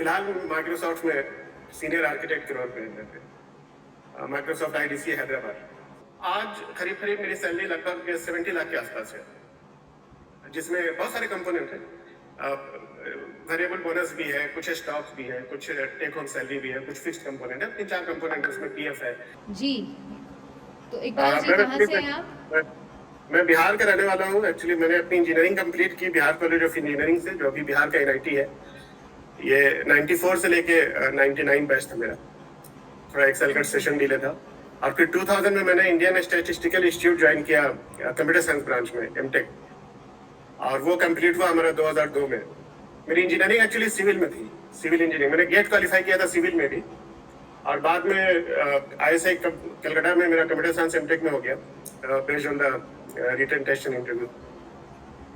फिलहाल माइक्रोसॉफ्ट में senior architect के रोल पे है, माइक्रोसॉफ्ट आईडीसी हैदराबाद। आज करीब करीब मेरी सैलरी लगभग 70 लाख के आसपास है, जिसमें बहुत सारे कंपोनेंट हैं। वेरिएबल बोनस भी है, कुछ स्टॉक्स भी है, कुछ टेक होम सैलरी भी है, कुछ फिक्स्ड कंपोनेंट है, 3-4 कंपोनेंट है, उसमें पीएफ है जी। तो इकबाल जी कहाँ से हैं आप? मैं बिहार का रहने वाला हूँ। एक्चुअली मैंने अपनी इंजीनियरिंग कंप्लीट की बिहार कॉलेज ऑफ इंजीनियरिंग से, जो अभी बिहार का एनआईटी है। ये 94 से लेके 99 बैच था मेरा। थोड़ा एक्सेल का सेशन डिले था। और फिर 2000 में मैंने इंडियन स्टैटिस्टिकल इंस्टीट्यूट ज्वाइन किया, कंप्यूटर साइंस ब्रांच में, एमटेक। और वो कंप्लीट हुआ हमारा 2002 में। मेरी इंजीनियरिंग एक्चुअली सिविल में थी, सिविल इंजीनियरिंग। मैंने गेट क्वालिफाई किया था सिविल में भी, और बाद में आईएसआई कलकत्ता में मेरा कंप्यूटर साइंस एमटेक में हो गया, based on the written test and interview.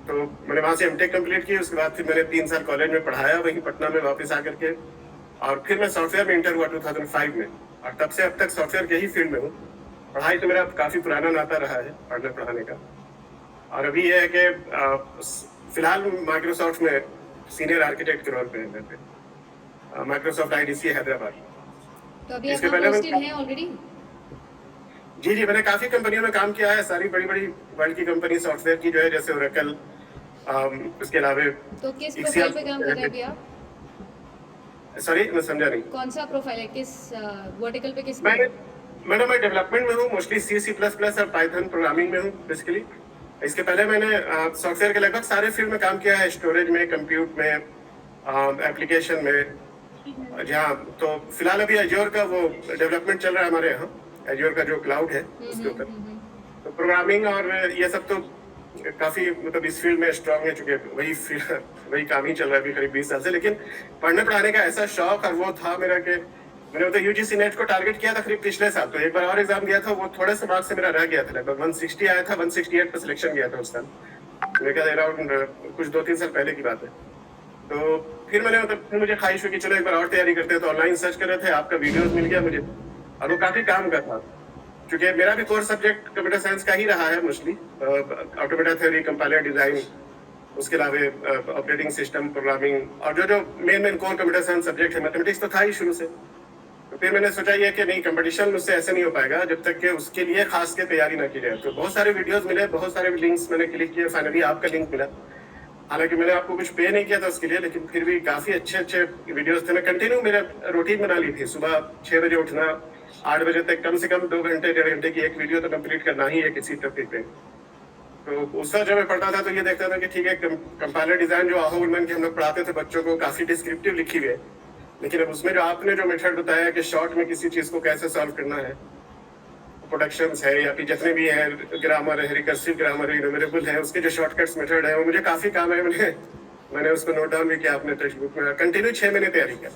तो मैंने वहाँ से एमटेक कंप्लीट की। उसके बाद फिर मैंने 3 साल कॉलेज में पढ़ाया, वहीं पटना में वापस आकर के। और फिर मैं सॉफ्टवेयर में इंटर हुआ 2005 में, और तब से अब तक सॉफ्टवेयर के ही फील्ड में हूँ। पढ़ाई तो मेरा काफ़ी पुराना नाता रहा है पढ़ने पढ़ाने का। और अभी ये है कि फिलहाल माइक्रोसॉफ्ट में सीनियर आर्किटेक्ट के रोल पे है, माइक्रोसॉफ्ट आईडीसी हैदराबाद। तो अभी इसके आप पहले पोस्टेड हैं ऑलरेडी? जी, मैंने काफ़ी कंपनियों में काम किया है, सारी बड़ी बड़ी वर्ल्ड की कंपनी सॉफ्टवेयर की, जो है जैसे ओरेकल, उसके अलावा। तो किस प्रोफाइल पे काम कर रहे हैं अभी आप? सॉरी, मैं समझा नहीं। कौन सा प्रोफाइल है, किस वर्टिकल पे, किस मैं डेवलपमेंट में हूँ, मोस्टली C++ और पाइथन प्रोग्रामिंग में हूँ बेसिकली। इसके पहले मैंने सॉफ्टवेयर के लगभग सारे फील्ड में काम किया है, स्टोरेज में, कंप्यूट में, एप्लीकेशन में। जहाँ तो फिलहाल अभी एज्योर का वो डेवलपमेंट चल रहा है हमारे यहाँ, एज्योर का जो क्लाउड है उसके ऊपर। तो प्रोग्रामिंग और ये सब तो काफी मतलब इस फील्ड में स्ट्रांग है, चूंकि वही काम ही चल रहा है अभी करीब 20 साल से। लेकिन पढ़ने पढ़ाने का ऐसा शौक और वो था मेरा कि मैंने तो यूजीसी नेट को टारगेट किया था करीब पिछले साल। तो एक बार और एग्जाम दिया था, वो थोड़े से मार्क्स से मेरा रह गया था, लगभग 160 आया था, 168 पर सिलेक्शन गया था उस साल। मेरे ख्याल अराउंड कुछ 2-3 साल पहले की बात है। तो फिर मैंने मतलब मुझे ख्वाहिश हुई कि चलो एक बार और तैयारी करते हैं। तो ऑनलाइन सर्च कर रहे थे, आपका वीडियोस मिल गया मुझे, और वो काफी काम का था। क्योंकि मेरा भी कोर्स सब्जेक्ट कंप्यूटर साइंस का ही रहा है mostly, automata theory, compiler design, उसके अलावा ऑपरेटिंग सिस्टम प्रोग्रामिंग, और जो main core computer science subject है, मैथमेटिक्स तो था ही शुरू से। तो फिर मैंने सोचा ये कि नहीं, कंपटीशन मुझसे ऐसे नहीं हो पाएगा जब तक कि उसके लिए खास के तैयारी ना की जाए। तो बहुत सारे वीडियोस मिले, बहुत सारे लिंक्स मैंने क्लिक किए, फाइनली आपका लिंक मिला। हालांकि मैंने आपको कुछ पे नहीं किया था उसके लिए, लेकिन फिर भी काफी अच्छे वीडियोस थे। मैं कंटिन्यू मेरा रूटीन बना ली थी, सुबह 6 बजे उठना, 8 बजे तक कम से कम 2 घंटे 1.5 घंटे की एक वीडियो तो कंप्लीट करना ही है किसी टॉपिक पे। तो उस वक्त जब मैं पढ़ता था तो ये देखता था कि ठीक है, कंपाइलर डिजाइन जो आहो उलमन के हम लोग पढ़ाते थे बच्चों को, काफी डिस्क्रिप्टिव लिखी हुई है। लेकिन अब उसमें जो आपने जो मेथड बताया कि शॉर्ट में किसी चीज को कैसे सॉल्व करना है, प्रोडक्शंस है या फिर जितने भी है, ग्रामर है, रिकर्सिव ग्रामर है, इन्यूमरेबल है, उसके जो शॉर्टकट्स मेथड है वो मुझे काफी काम है। मैंने उसको नोट डाउन भी किया अपने टेक्स्ट बुक में। कंटिन्यू 6 महीने तैयारी किया।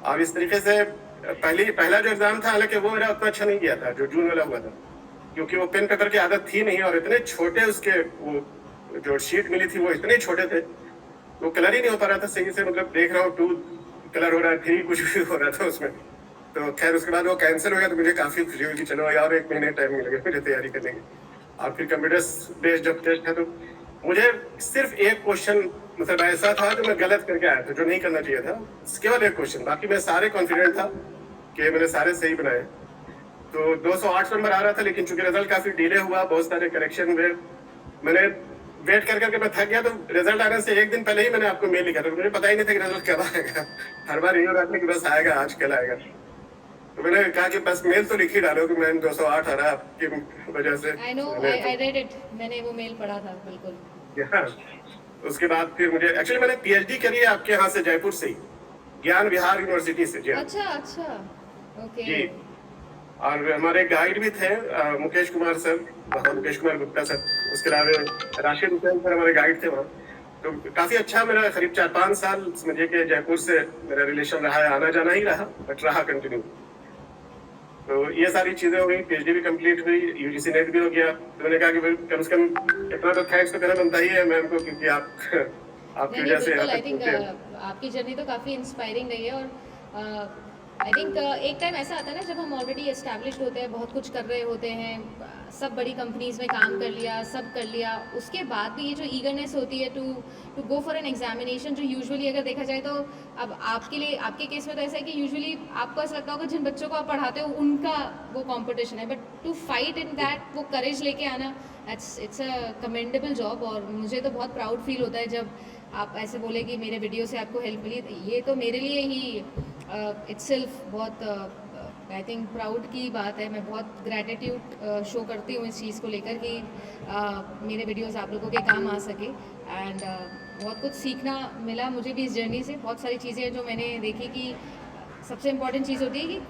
अब इस तरीके से पहला जो एग्जाम था, हालांकि वो मेरा उतना अच्छा नहीं गया था जो जून वाला हुआ था, क्योंकि वो पेन पेपर की आदत थी नहीं, और इतने छोटे उसके वो जो शीट मिली थी वो इतने छोटे थे, वो कलर ही नहीं हो पा रहा था सही से। मतलब देख रहा हूँ 2 कलर हो रहा है, 3 कुछ भी हो रहा था उसमें। तो खैर उसके बाद वो कैंसिल हो गया। तो मुझे काफी खुशी हुई कि चलो यार 1 महीने टाइम मिल गया मुझे तैयारी करने की। और फिर कंप्यूटर बेस्ड जब टेस्ट था तो मुझे सिर्फ एक क्वेश्चन मतलब ऐसा था जो मैं गलत करके आया था, जो नहीं करना चाहिए था, केवल एक क्वेश्चन। बाकी मैं सारे कॉन्फिडेंट था कि मैंने सारे सही बनाए। तो 208 नंबर आ रहा था, लेकिन चूंकि रिजल्ट काफी डिले हुआ, बहुत सारे करेक्शन हुए, मैंने वेट कर करके मैं थक गया। तो रिजल्ट आने से एक दिन पहले ही मैंने आपको मेल लिखा था, मुझे पता ही नहीं था कि रिजल्ट कब आएगा। हर बार ये रहता है कि बस आएगा, आज कल आएगा। तो मैंने कहा कि बस मेल तो लिख ही डालो कि मैं 208 आ रहा आपकी वजह से। I know, I read it, मैंने वो मेल पढ़ा था बिल्कुल। उसके बाद फिर मुझे एक्चुअली मैंने पीएचडी करी है आपके यहाँ से, जयपुर से ही, ज्ञान विहार यूनिवर्सिटी से। जी अच्छा, ओके जी। और हमारे गाइड भी थे मुकेश कुमार सर, मुकेश कुमार गुप्ता सर। उसके अलावा राशिद हुसैन सर हमारे गाइड थे वहाँ। तो काफी अच्छा मेरा करीब 4-5 साल समझिए कि जयपुर से मेरा रिलेशन रहा है, आना जाना ही रहा, बट रहा कंटिन्यू। तो ये सारी चीजें हो गई, पीएचडी भी कंप्लीट हुई, यूजीसी नेट भी हो गया। तो मैंने कहा कि कम से कम इतना तो थैंक्स तो करना बनता ही है मैम को, क्योंकि आपकी वजह से आई थिंक आपकी जर्नी तो काफी इंस्पायरिंग रही है। और आई थिंक एक टाइम ऐसा आता है ना जब हम ऑलरेडी एस्टैब्लिश्ड होते हैं, बहुत कुछ कर रहे होते हैं, सब बड़ी कंपनीज में काम कर लिया, सब कर लिया, उसके बाद भी ये जो ईगरनेस होती है to go for an examination, जो यूजुअली अगर देखा जाए तो अब आपके लिए, आपके केस में तो ऐसा है कि यूजुअली आपको ऐसा लगता होगा जिन बच्चों को आप पढ़ाते हो उनका वो कंपटीशन है, but to fight in that, वो करेज लेके आना, इट्स अ कमेंडेबल जॉब। और मुझे तो बहुत प्राउड फील होता है जब आप ऐसे बोले कि मेरे वीडियो से आपको हेल्प मिली। ये तो मेरे लिए ही इट्सेल्फ बहुत आई थिंक प्राउड की बात है। मैं बहुत ग्रैटिट्यूड शो करती हूँ इस चीज़ को लेकर कि मेरे वीडियोस आप लोगों के काम आ सके, एंड बहुत कुछ सीखना मिला मुझे भी इस जर्नी से। बहुत सारी चीज़ें जो मैंने देखी कि सबसे इम्पॉर्टेंट चीज़ होती है कि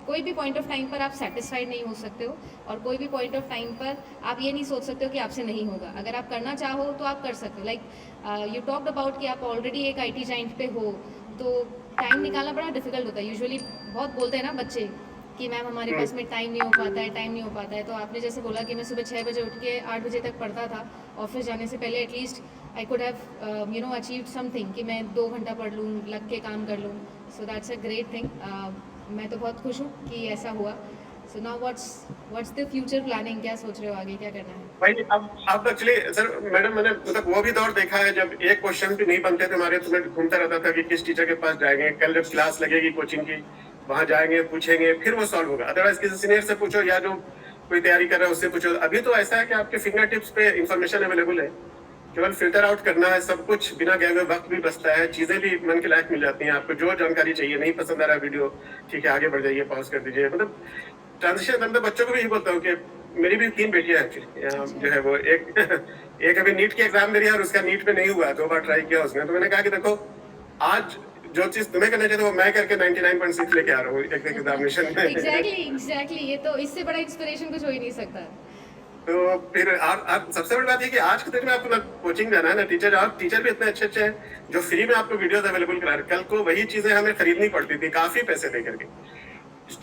कोई भी पॉइंट ऑफ टाइम पर आप सेटिस्फाइड नहीं हो सकते हो, और कोई भी पॉइंट ऑफ टाइम पर आप ये नहीं सोच सकते हो कि आपसे नहीं होगा। अगर आप करना चाहो तो आप कर सकते हो। लाइक यू टॉक्ड अबाउट कि आप ऑलरेडी एक IT जाइंट पे हो, तो टाइम निकालना बड़ा डिफिकल्ट होता है। यूजुअली बहुत बोलते हैं ना बच्चे कि मैम हमारे पास में टाइम नहीं हो पाता है, टाइम नहीं हो पाता है। तो आपने जैसे बोला कि मैं सुबह 6 बजे उठ के 8 बजे तक पढ़ता था, ऑफिस जाने से पहले at least I could have achieved something कि मैं 2 घंटा पढ़ लूँ, लग के काम कर लूँ। So that's a great thing. मैं तो बहुत खुश हूँ कि ऐसा हुआ। So now what's the future planning? क्या सोच रहे हो आगे, क्या करना है? भाई अब एक्चुअली सर मैडम, मैंने मतलब वो भी दौर देखा है जब एक क्वेश्चन भी नहीं बनते थे हमारे, तो मैं घूमता रहता था कि किस टीचर के पास जाएंगे, कल जब क्लास लगेगी कोचिंग की वहां जाएंगे, पूछेंगे, फिर वो सॉल्व होगा। अदरवाइज किसी सीनियर से पूछो या जो कोई तैयारी कर रहा है उससे पूछो। अभी तो ऐसा है कि आपके फिंगर टिप्स पे इंफॉर्मेशन अवेलेबल है, केवल फिल्टर आउट करना है सब कुछ, बिना गए हुए वक्त भी बचता है, चीजें भी मन के लायक मिल जाती हैं। आपको जो जानकारी चाहिए, नहीं पसंद आ रहा वीडियो, ठीक है आगे बढ़ जाइए, पॉज कर दीजिए। मतलब ट्रांजिशन मैं बच्चों को भी यही बोलता हूँ कि मेरी भी 3 बेटियां हैं एक्चुअली, जो है वो एक एक अभी नीट की एग्जाम दे रही है और उसका नीट पे नहीं हुआ, 2 बार ट्राई किया उसने। तो मैंने कहा कि देखो आज जो चीज तुम्हें करना चाहिए वो मैं करके 99.6 लेके आ रहा हूँ एक एग्जामिनेशन में। एग्जैक्टली ये तो इससे बड़ा इंस्पिरेशन कुछ हो ही नहीं सकता। तो फिर आप सबसे बड़ी बात ये कि आज के दिन में आपको ना कोचिंग जाना है ना टीचर, और टीचर भी इतने अच्छे अच्छे हैं जो फ्री में आपको वीडियोस अवेलेबल करा रहे। कल को वही चीजें हमें खरीदनी पड़ती थी काफी पैसे दे करके,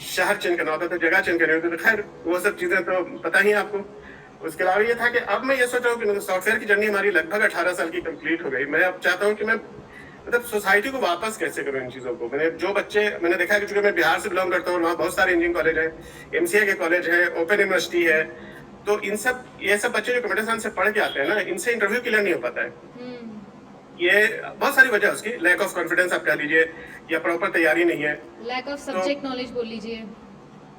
शहर चेंज करना होता था, जगह चेंज करनी होती थी, खैर वो सब चीजें तो पता ही है आपको। उसके अलावा ये था कि अब मैं ये सोच रहा हूँ कि सॉफ्टवेयर की जर्नी हमारी लगभग 18 साल की कंप्लीट हो गई। मैं अब चाहता हूँ कि मैं मतलब सोसाइटी को वापस कैसे करूँ इन चीजों को। मैंने देखा कि चूंकि मैं बिहार से बिलोंग करता हूँ, वहाँ बहुत सारे इंजीनियरिंग कॉलेज है, MCA के कॉलेज है, ओपन यूनिवर्सिटी है, तो इन सब ये सब बच्चे जो कंप्यूटर साइंस से पढ़ के आते हैं ना, इनसे इंटरव्यू क्लियर नहीं हो पाता है। ये बहुत सारी वजह है उसकी, लैक ऑफ कॉन्फिडेंस आप कह लीजिए, या प्रॉपर तैयारी नहीं है, लैक ऑफ सब्जेक्ट नॉलेज बोल लीजिए।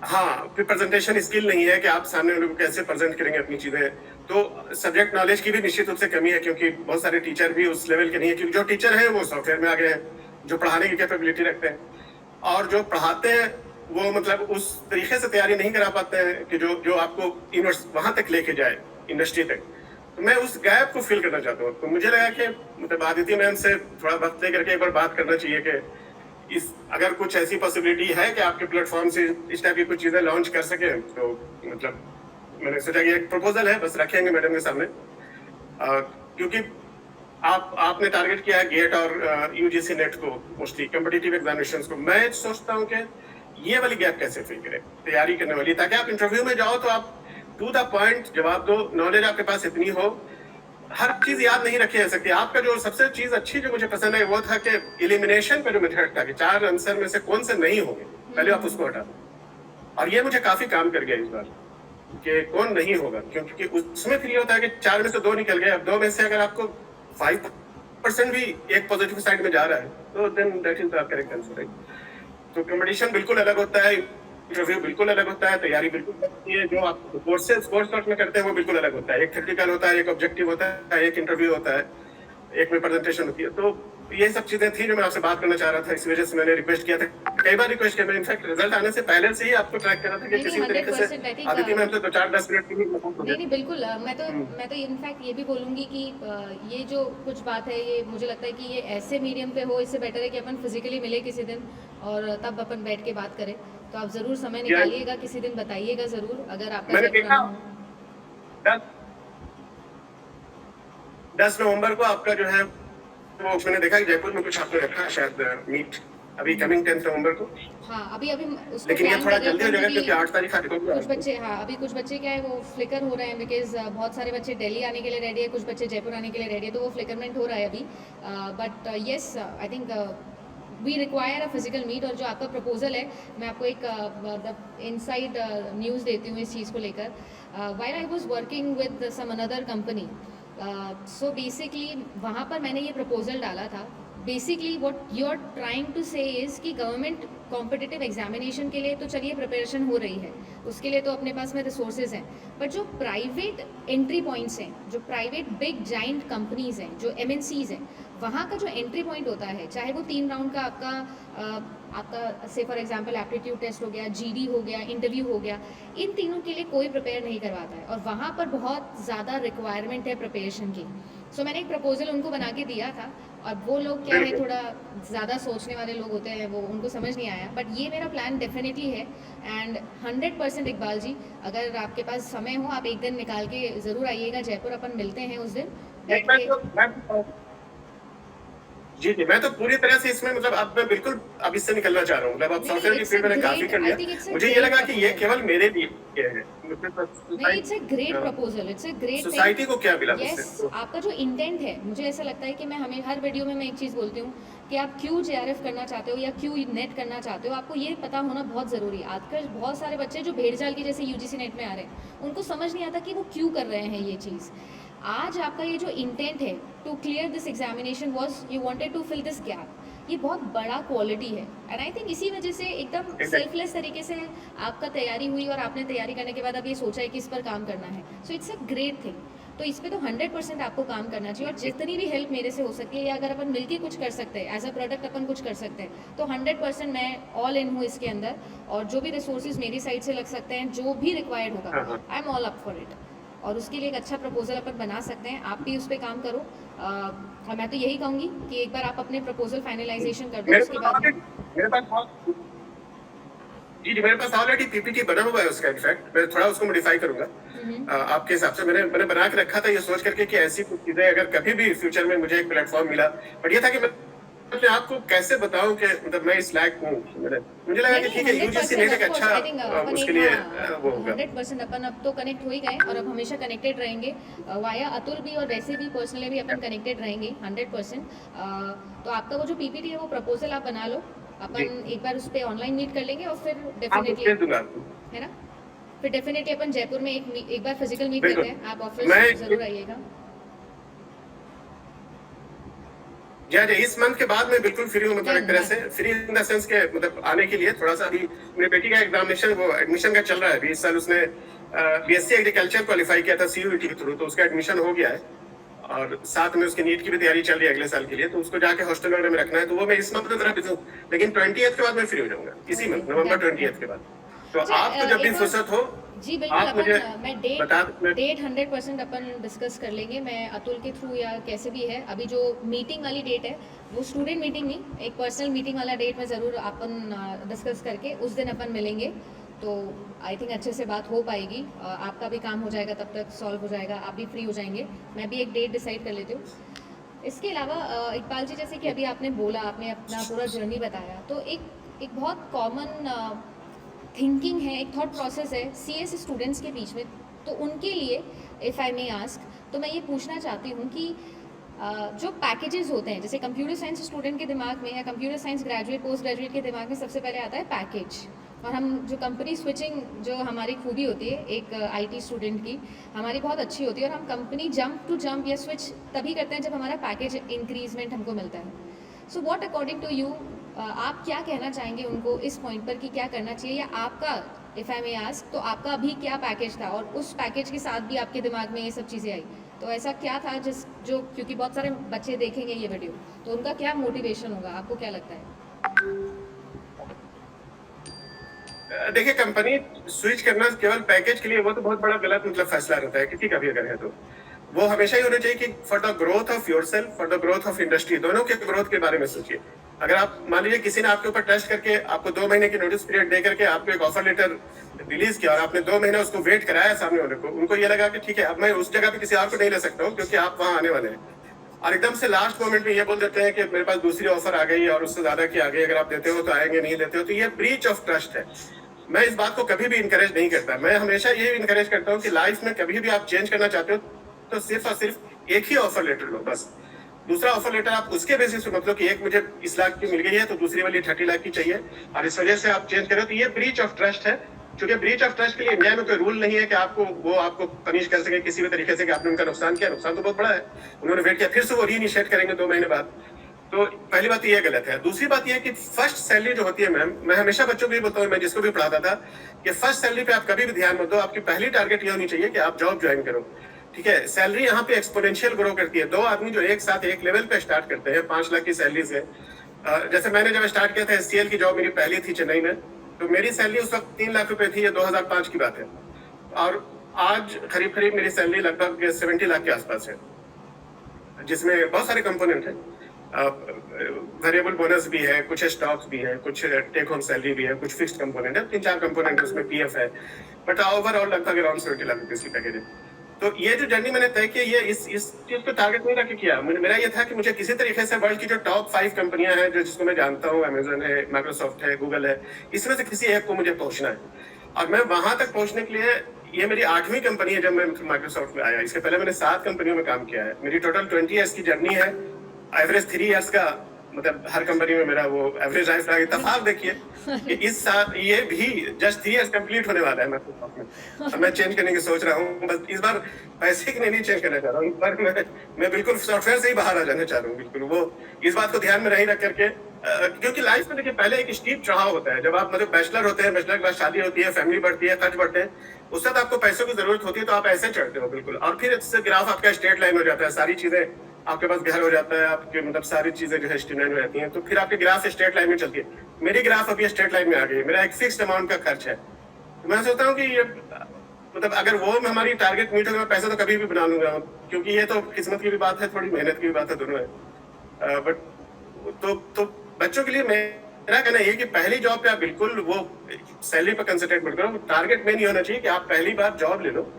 हाँ, फिर प्रेजेंटेशन स्किल नहीं है कि आप सामने वाले को कैसे प्रेजेंट करेंगे अपनी चीजें। तो सब्जेक्ट नॉलेज की भी निश्चित रूप से कमी है, क्योंकि बहुत सारे टीचर भी उस लेवल के नहीं है, क्योंकि जो टीचर हैं वो सॉफ्टवेयर में आ गए हैं, जो पढ़ाने की कैपेबिलिटी रखते हैं, और जो पढ़ाते हैं वो मतलब उस तरीके से तैयारी नहीं करा पाते हैं कि जो आपको वहां तक लेके जाए, इंडस्ट्री तक। तो मैं उस गैप को फिल करना चाहता हूँ। तो मुझे लगा कि मतलब आदित्य मैम से थोड़ा वक्त लेकर के एक बार बात करना चाहिए कि अगर कुछ ऐसी पॉसिबिलिटी है कि आपके प्लेटफॉर्म से इस टाइप की कुछ चीजें लॉन्च कर सके, तो मतलब मैंने सोचा कि एक प्रपोजल है, बस रखेंगे मैडम के सामने। क्योंकि आपने टारगेट किया है गेट और UGC नेट को, मोस्टली कॉम्पिटिटिव एग्जामिनेशंस को। मैं सोचता हूँ कि ये वाली गैप कैसे फिल करें तैयारी करने वाली, ताकि आप इंटरव्यू में जाओ तो आप टू द पॉइंट जवाब दो, नॉलेज आपके पास इतनी हो, हर चीज याद नहीं रखी जा सकती। आपका जो सबसे चीज अच्छी जो मुझे पसंद है वो था कि एलिमिनेशन का जो मेथड था कि 4 आंसर में से कौन से नहीं होंगे, पहले आप उसको हटा दो। और ये मुझे काफी काम कर गया इस बार कि कौन नहीं होगा, क्योंकि उसमें फिर ये होता है कि 4 में से 2 निकल गए। अब 2 में से अगर आपको 5% भी एक पॉजिटिव साइड में जा रहा है तो then that is the correct answer. तो कंपटीशन बिल्कुल अलग होता है, इंटरव्यू बिल्कुल अलग होता है, तैयारी बिल्कुल होती है। जो आप कोर्स में करते हैं वो बिल्कुल अलग होता है। एक थ्योरेटिकल होता है, एक ऑब्जेक्टिव होता है, एक इंटरव्यू होता है, एक में प्रेजेंटेशन होती है। तो ये सब चीजें थी जो मैं आपसे बात करना चाह रहा था, इस वजह से मैंने रिक्वेस्ट किया था, कई बार रिक्वेस्ट किया। मैं इनफैक्ट रिजल्ट आने से पहले से ही आपको ट्रैक कर रहा था कि किसी तरीके से आदित्य मैम से 2-4-10 मिनट की नहीं बिल्कुल। मैं तो इनफैक्ट ये भी बोलूँगी कि ये जो कुछ बात है, ये मुझे लगता है कि ये ऐसे मीडियम पे हो, इससे बेटर है कि अपन फिजिकली मिले किसी दिन और तब अपन बैठ के बात करें। तो आप जरूर समय निकालिएगा, किसी दिन बताइएगा जरूर अगर आपका 10 नवंबर को आपका जो है वो मैंने देखा कि जयपुर में कुछ आपने रखा है शायद मीट, अभी कमिंग 10 नवंबर को। हाँ, अभी उसको लेकिन ये थोड़ा जल्दी हो जाएगा क्योंकि 8 तारीख आज कुछ बच्चे, हाँ अभी कुछ बच्चे क्या है वो फ्लिकर हो रहे हैं, बिकॉज बहुत सारे बच्चे दिल्ली आने के लिए रेडी है, कुछ बच्चे जयपुर आने के लिए रेडी है, तो वो फ्लिकरमेंट हो रहा है अभी। But yes, I think we require a physical meet. और जो आपका प्रपोजल है, मैं आपको एक इनसाइड न्यूज़ देती हूँ इस चीज़ को लेकर। While I was working with some another company, so basically वहाँ पर मैंने ये प्रपोजल डाला था। Basically what you are trying to say is कि गवर्नमेंट कॉम्पिटिटिव एग्जामिनेशन के लिए तो चलिए प्रिपरेशन हो रही है, उसके लिए तो अपने पास में रिसोर्सेज हैं, बट जो प्राइवेट एंट्री पॉइंट्स हैं, जो प्राइवेट बिग जाइंट कंपनीज़ हैं, जो एमएनसीज़ हैं, वहाँ का जो एंट्री पॉइंट होता है, चाहे वो 3 राउंड का आपका से फॉर एग्जांपल एप्टीट्यूड टेस्ट हो गया, जीडी हो गया, इंटरव्यू हो गया, इन तीनों के लिए कोई प्रिपेयर नहीं करवाता है, और वहाँ पर बहुत ज़्यादा रिक्वायरमेंट है प्रिपरेशन की। सो मैंने एक प्रपोजल उनको बना के दिया था, और वो लोग क्या है, थोड़ा ज़्यादा सोचने वाले लोग होते हैं, वो उनको समझ नहीं आया, बट ये मेरा प्लान डेफिनेटली है। एंड 100% इकबाल जी, अगर आपके पास समय हो, आप एक दिन निकाल के ज़रूर आइएगा जयपुर, अपन मिलते हैं उस दिन बैठ के। जी जी, मैं तो पूरी तरह से इसमें मतलब अब मैं बिल्कुल अब इससे निकलना चाह रहा हूँ। मतलब अब सॉफ्टवेयर की फील्ड मैंने काफी कर लिया, मुझे ये लगा कि ये केवल मेरे लिए है। नहीं, it's a great proposal, it's a great society को क्या मिला यस, आपका जो इंटेंट है, मुझे ऐसा लगता है कि मैं हमें हर वीडियो में मैं एक चीज़ बोलती हूँ कि आप क्यों जेआरएफ करना चाहते हो या क्यों नेट करना चाहते हो, आपको ये पता होना बहुत ज़रूरी है। आजकल बहुत सारे बच्चे जो भेड़ जाल की जैसे यूजीसी नेट में आ रहे हैं, उनको समझ नहीं आता कि वो क्यों कर रहे हैं ये चीज़। आज आपका ये जो इंटेंट है to clear this examination was you wanted to fill this gap, ये बहुत बड़ा क्वालिटी है। एंड आई थिंक इसी वजह से एकदम सेल्फलेस तरीके से आपका तैयारी हुई, और आपने तैयारी करने के बाद अब ये सोचा है कि इस पर काम करना है। So it's a great thing. तो इस पे तो 100% आपको काम करना चाहिए, और जितनी भी हेल्प मेरे से हो सकती है, या अगर अपन मिलके कुछ कर सकते हैं, एज अ प्रोडक्ट अपन कुछ कर सकते हैं, तो 100% मैं ऑल इन हूँ इसके अंदर। और जो भी रिसोर्सेज मेरी साइड से लग सकते हैं, जो भी रिक्वायर्ड होगा, I am all up for it. और उसके लिए एक अच्छा प्रपोजल अपन बना सकते हैं, आप भी उस पर काम करो। और मैं तो यही कहूँगी कि एक बार आप अपने प्रपोजल फाइनलाइजेशन कर दो, उसके बाद मेरे पास जी जी, मेरे पास ऑलरेडी पीपीटी बना हुआ है उसका। इनफैक्ट मैं थोड़ा उसको मॉडिफाई करूंगा आपके हिसाब से। मैंने बना के रखा था ये सोच करके कि ऐसी कुछ चीजें अगर कभी भी फ्यूचर में मुझे एक प्लेटफॉर्म मिला, बट ये था कि मैं अपने आप को कैसे बताऊं कि मतलब मैं इस लायक हूँ। मुझे लगा कि ठीक है, यूजीसी नेट एक अच्छा उसके लिए वो होगा। 100% अपन अब तो कनेक्ट हो ही गए, और अब हमेशा कनेक्टेड रहेंगे वाया अतुल भी, और वैसे भी पर्सनली भी अपन कनेक्टेड रहेंगे 100%। तो आपका वो जो पीपीटी है, वो प्रपोजल आप बना लो, अपन एक बार उस पर ऑनलाइन मीट कर लेंगे, और फिर डेफिनेटली है ना, फिर डेफिनेटली अपन जयपुर में एक बार फिजिकल मीट करते हैं। आप ऑफिस जरूर आइएगा। जी, इस मंथ के बाद मैं बिल्कुल फ्री हूँ, मतलब एक तरह से फ्री इन द सेंस के मतलब आने के लिए थोड़ा सा। अभी मेरी बेटी का एग्जामिनेशन वो एडमिशन का चल रहा है अभी। इस साल उसने बीएससी एग्रीकल्चर क्वालिफाई किया था सीयूईटी के थ्रू, तो उसका एडमिशन हो गया है, और साथ में उसकी नीट की भी तैयारी चल रही है अगले साल के लिए। तो उसको जाके हॉस्टल वगैरह में रखना है, तो वो मैं इस मंथ में जरा बिजी हूँ, लेकिन 20th के बाद मैं फ्री हो जाऊंगा, इसी मंथ नवंबर 20th के बाद। तो आपको जब भी फुर्सत हो जी बिल्कुल, अपन मैं डेट 100% अपन डिस्कस कर लेंगे, मैं अतुल के थ्रू या कैसे भी है। अभी जो मीटिंग वाली डेट है, वो स्टूडेंट मीटिंग नहीं, एक पर्सनल मीटिंग वाला डेट में ज़रूर अपन डिस्कस करके उस दिन अपन मिलेंगे, तो आई थिंक अच्छे से बात हो पाएगी। आपका भी काम हो जाएगा, तब तक सॉल्व हो जाएगा, आप भी फ्री हो जाएंगे, मैं भी एक डेट डिसाइड कर लेती हूँ। इसके अलावा इकबाल जी, जैसे कि अभी आपने बोला, आपने अपना पूरा जर्नी बताया, तो एक बहुत कॉमन थिंकिंग है, एक थॉट प्रोसेस है सीएस स्टूडेंट्स के बीच में, तो उनके लिए इफ़ आई मे आस्क, तो मैं ये पूछना चाहती हूँ कि जो पैकेजेस होते हैं, जैसे कंप्यूटर साइंस स्टूडेंट के दिमाग में या computer science graduate post graduate के दिमाग में सबसे पहले आता है पैकेज। और हम जो कंपनी स्विचिंग, जो हमारी खूबी होती है एक आईटी स्टूडेंट की, हमारी बहुत अच्छी होती है, और हम कंपनी जंप टू जंप या स्विच तभी करते हैं जब हमारा पैकेज इंक्रीजमेंट हमको मिलता है। So what according to you, आप क्या कहना चाहेंगे उनको इस पॉइंट पर कि क्या करना चाहिए, या आपका इफ़ आई मे आस्क, तो आपका अभी क्या पैकेज था, और उस पैकेज के साथ भी आपके दिमाग में ये सब चीज़ें आई, तो ऐसा क्या था जो, क्योंकि बहुत सारे बच्चे देखेंगे ये वीडियो, तो उनका क्या मोटिवेशन होगा, आपको क्या लगता है? देखिए, कंपनी स्विच करना केवल पैकेज के लिए, वो तो बहुत बड़ा गलत मतलब फैसला रहता है किसी का भी अगर है तो। वो हमेशा ही होना चाहिए कि for the growth of yourself, for the growth of industry, दोनों के ग्रोथ के बारे में सोचिए। अगर आप मान लीजिए किसी ने आपके ऊपर ट्रस्ट करके आपको 2 महीने की नोटिस पीरियड दे करके आपको एक ऑफर लेटर रिलीज किया, और आपने 2 महीने उसको वेट कराया सामने वाले को, उनको ये लगा कि ठीक है, अब मैं उस जगह पे किसी और को नहीं ले सकता हूँ क्योंकि आप वहां आने वाले हैं, और एकदम से लास्ट मोमेंट में ये बोल देते हैं कि मेरे पास दूसरी ऑफर आ गई और उससे ज्यादा की आ गई, अगर आप देते हो तो आएंगे, नहीं देते हो तो ये ब्रीच ऑफ ट्रस्ट है। मैं इस बात को कभी भी इनकरेज नहीं करता। मैं हमेशा ये इनकरेज करता हूँ कि लाइफ में कभी भी आप चेंज करना चाहते हो तो सिर्फ और सिर्फ एक ही ऑफर लेटर लो बस। दूसरा ऑफर लेटर आप उसके बेसिस पे मतलब कि एक मुझे इस लाख की मिल गई है तो दूसरी वाली 30 लाख की चाहिए, और इस वजह से आप चेंज करो, तो ये ब्रीच ऑफ ट्रस्ट है। क्योंकि ब्रीच ऑफ ट्रस्ट के लिए इंडिया में कोई रूल नहीं है कि आपको पनिश कर सके किसी भी तरीके से कि आपने उनका नुकसान किया। नुकसान तो बहुत बड़ा है, उन्होंने वेट किया, फिर से वो रीइनिशिएट करेंगे 2 महीने बाद। तो पहली बात ये गलत है। दूसरी बात ये कि फर्स्ट सैलरी जो होती है मैम, मैं हमेशा बच्चों को ये बोलता हूँ, मैं जिसको भी पढ़ाता था कि फर्स्ट सैलरी पे आप कभी भी ध्यान मत दो। आपकी पहली टारगेट ये होनी चाहिए कि आप जॉब ज्वाइन करो, ठीक है। सैलरी यहाँ पे एक्सपोनेंशियल ग्रो करती है। 2 आदमी जो एक साथ एक लेवल पे स्टार्ट करते हैं 5 लाख की सैलरी से, जैसे मैंने जब स्टार्ट किया था SCL की जॉब मेरी पहली थी चेन्नई में, तो मेरी सैलरी उस वक्त 3 लाख रुपए थी, ये 2005 की बात है, और आज करीब करीब मेरी सैलरी लगभग 70 लाख के आसपास है, जिसमें बहुत सारे कंपोनेंट हैं। वेरिएबल बोनस भी है, कुछ स्टॉक्स भी है, कुछ टेक होम सैलरी भी है, कुछ फिक्स्ड कंपोनेंट है, 3-4 कंपोनेंट उसमें PF है, बट ओवरऑल लगभग अराउंड 70 लाख रुपए की पैकेज है। तो ये जो जर्नी मैंने तय की, ये इस चीज को टारगेट नहीं रख किया। मेरा ये था कि मुझे किसी तरीके से वर्ल्ड की जो टॉप 5 कंपनियां हैं जो जिसको मैं जानता हूँ, अमेजन है, माइक्रोसॉफ्ट है, गूगल है, इसमें से किसी एक को मुझे पहुंचना है। और मैं वहां तक पहुंचने के लिए, ये मेरी 8वीं कंपनी है जब मैं माइक्रोसॉफ्ट में आया। इसके पहले मैंने 7 कंपनियों में काम किया है। मेरी टोटल 20 ईयर्स की जर्नी है। एवरेज 3 ईयर्स का, मतलब हर कंपनी में मेरा वो एवरेज लाइफ रहा। इत्तेफाक देखिए कि इस साल ये भी जस्ट 3 ईयर्स कंप्लीट होने वाला है माइक्रोसॉफ्ट में। अब मैं चेंज करने की सोच रहा हूँ, बस इस बार पैसे के लिए नहीं चेंज करना चाह रहा हूँ। इस बार मैं बिल्कुल सॉफ्टवेयर से ही बाहर आ जाना चाह रहा हूँ। बिल्कुल वो इस बात को ध्यान में नहीं रख करके, क्योंकि लाइफ में देखिए पहले एक स्टीप चढ़ाव होता है। जब आप मतलब बैचलर होते हैं, बैचलर के बाद शादी होती है, फैमिली बढ़ती है, खर्च बढ़ते हैं, उस वक्त आपको पैसों की जरूरत होती है, तो आप ऐसे चढ़ते हो बिल्कुल, और फिर इससे ग्राफ आपका स्ट्रेट लाइन हो जाता है, सारी चीजें आपके पास घर हो जाता है, आपके मतलब सारी चीजें जो है स्ट्रीमलाइन हो जाती हैं, तो फिर आपके ग्राफ स्ट्रेट लाइन में चलती है। मेरी ग्राफ अभी स्ट्रेट लाइन में आ गई है। मेरा एक फिक्स्ड अमाउंट का खर्च है, तो मैं सोचता हूँ कि ये मतलब अगर वो हमारी टारगेट मीट होगा, मैं पैसा तो कभी भी बना लूंगा, क्योंकि ये तो किस्मत की भी बात है, थोड़ी मेहनत की भी बात है, दोनों है। बट तो बच्चों के लिए मेरा कहना ये कि पहली जॉब पे आप बिल्कुल वो सैलरी पर कंसंट्रेट मत करो। टारगेट में नहीं होना चाहिए कि आप पहली बार जॉब ले लो।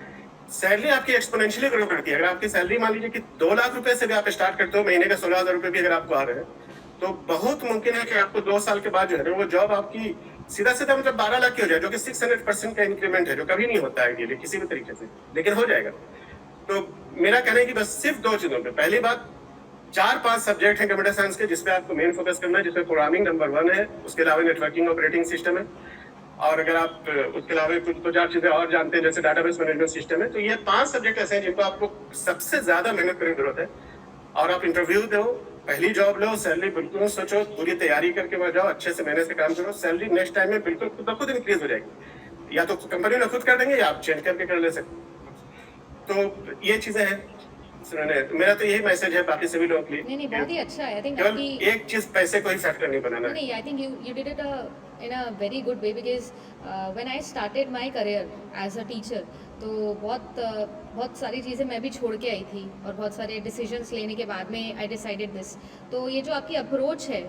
सैलरी आपकी एक्सपोनेंशियली ग्रो करती है। अगर आपकी सैलरी मान लीजिए कि 2 लाख रुपए से भी आप स्टार्ट करते हो, महीने का 16,000 रुपए भी अगर आपको आ रहे हैं, तो बहुत मुमकिन है कि आपको 2 साल के बाद जो है वो जॉब आपकी सीधा सीधा मतलब 12 लाख की हो जाए, जो कि 600% का इंक्रीमेंट है, जो कभी नहीं होता है ये किसी भी तरीके से, लेकिन हो जाएगा। तो मेरा कहना है कि बस सिर्फ 2 चीजों पे, पहली बात 4-5 सब्जेक्ट हैं कंप्यूटर साइंस के जिसपे आपको मेन फोकस करना है, जिसमें प्रोग्रामिंग नंबर 1 है, उसके अलावा नेटवर्किंग ऑपरेटिंग सिस्टम है, और अगर आप उसके अलावा कुछ 2-4 चीजें और जानते हैं जैसे डाटाबेस मैनेजमेंट सिस्टम है, तो ये 5 सब्जेक्ट ऐसे हैं जिनको आपको सबसे ज्यादा मेहनत करने की जरूरत है। और आप इंटरव्यू दो, पहली जॉब लो, सैलरी बिल्कुल सोचो, पूरी तैयारी करके वहां जाओ, अच्छे से मेहनत से काम करो, सैलरी नेक्स्ट टाइम में बिल्कुल खुद ब खुद इंक्रीज हो जाएगी। या तो कंपनी ने खुद कर देंगे या आप चेंज करके कर ले सकते। तो ये चीजें हैं। मेरा तो यही मैसेज है बाकी सभी लोगों के लिए। नहीं बहुत ही अच्छा है। आई थिंक केवल एक चीज पैसे को ही फैक्टर नहीं बनाना है। नहीं, I think you did it in a very good way because when I started my career as a teacher, तो बहुत सारी चीज़ें मैं भी छोड़ के आई थी और बहुत सारे डिसीजंस लेने के बाद में आई डिसाइडेड दिस। तो ये जो आपकी अप्रोच है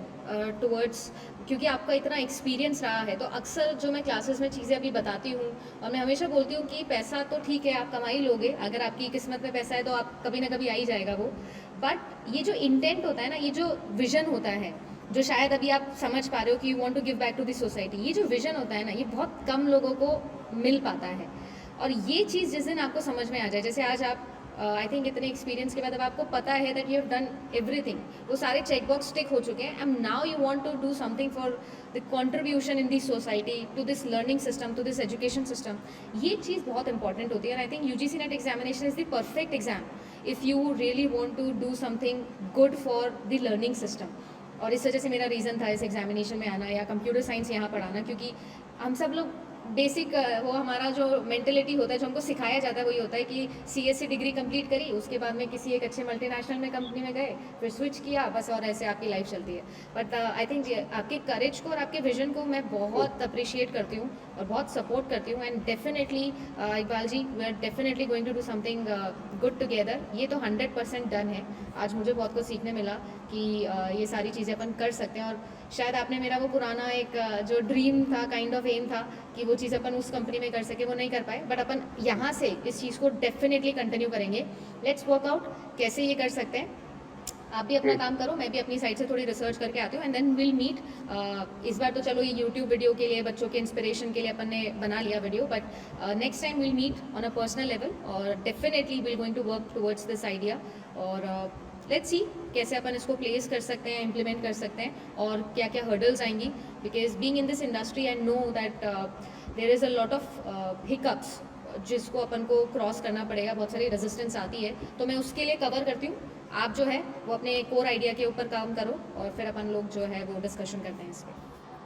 टुवर्ड्स, क्योंकि आपका इतना एक्सपीरियंस रहा है, तो अक्सर जो मैं क्लासेस में चीज़ें अभी बताती हूँ और मैं हमेशा बोलती हूँ कि पैसा तो ठीक है आप कमा ही लोगे, अगर आपकी किस्मत में पैसा है तो आप कभी ना कभी आ ही जाएगा वो, बट ये जो इंटेंट होता है ना, ये जो विजन होता है, जो शायद अभी आप समझ पा रहे हो कि you want to give back to the society, ये जो विजन होता है ना, ये बहुत कम लोगों को मिल पाता है। और ये चीज़ जिस दिन आपको समझ में आ जाए, जैसे आज आप आई थिंक इतने एक्सपीरियंस के बाद अब आपको पता है that you have done everything, वो सारे चेक बॉक्स टिक हो चुके हैं, and now you want to do something for the contribution in this society, to this learning system, to this education system. ये चीज़ बहुत इंपॉर्टेंट होती है, and I think UGC NET examination is the perfect exam if you really want to do something good for the learning system. और इस वजह से मेरा रीज़न था इस एग्जामिनेशन में आना या कंप्यूटर साइंस यहाँ पढ़ाना, क्योंकि हम सब लोग बेसिक वो हमारा जो मेंटेलिटी होता है, जो हमको सिखाया जाता है, वही होता है कि CSC डिग्री कंप्लीट करी, उसके बाद में किसी एक अच्छे मल्टीनेशनल में कंपनी में गए, फिर स्विच किया, बस, और ऐसे आपकी लाइफ चलती है। बट आई थिंक आपके करेज को और आपके विजन को मैं बहुत अप्रिशिएट करती हूँ और बहुत सपोर्ट करती हूँ, and definitely Iqbal ji, we are definitely going to do something good together. ये तो 100% डन है। आज मुझे बहुत कुछ सीखने मिला कि ये सारी चीज़ें अपन कर सकते हैं, और शायद आपने मेरा वो पुराना एक जो ड्रीम था, काइंड ऑफ एम था कि वो चीज़ अपन उस कंपनी में कर सके, वो नहीं कर पाए, बट अपन यहाँ से इस चीज़ को डेफिनेटली कंटिन्यू करेंगे। लेट्स वर्क आउट कैसे ये कर सकते हैं। आप भी अपना काम करो, मैं भी अपनी साइड से थोड़ी रिसर्च करके आती हूँ, एंड देन विल मीट। इस बार तो चलो ये यूट्यूब वीडियो के लिए, बच्चों के इंस्पिरेशन के लिए अपन ने बना लिया video, but next time will meet on a personal level और definitely will going to work towards this idea. और लेट्स सी कैसे अपन इसको प्लेस कर सकते हैं, इम्प्लीमेंट कर सकते हैं और क्या क्या हर्डल्स आएंगी, because being in this industry I know that there is a lot of hiccups जिसको अपन को क्रॉस करना पड़ेगा, बहुत सारी रेजिस्टेंस आती है, तो मैं उसके लिए कवर करती हूँ। आप जो है वो अपने कोर आइडिया के ऊपर काम करो और फिर अपन लोग जो है वो डिस्कशन करते हैं इस पर।